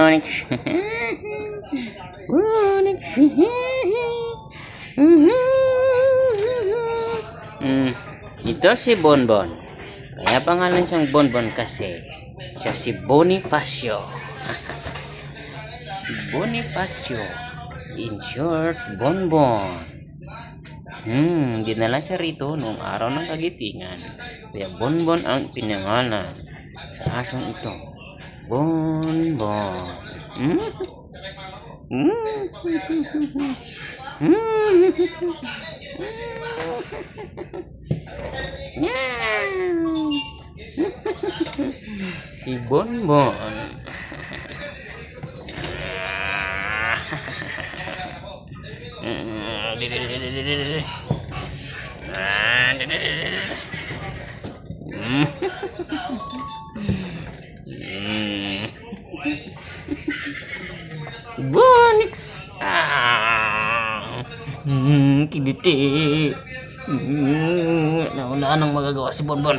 Bonix. Bonix. Ito si Bonbon. Kaya pangalan siyang Bonbon kasi siya si Bonifacio. Si Bonifacio. In short, Bonbon. Dinala siya rito noong araw ng kagitingan. Kaya Bonbon ang pinangalan sa asong ito. Bonbon. Si Bonbon. Bonix. Kiliti. Wala nang magagawa si Bonbon.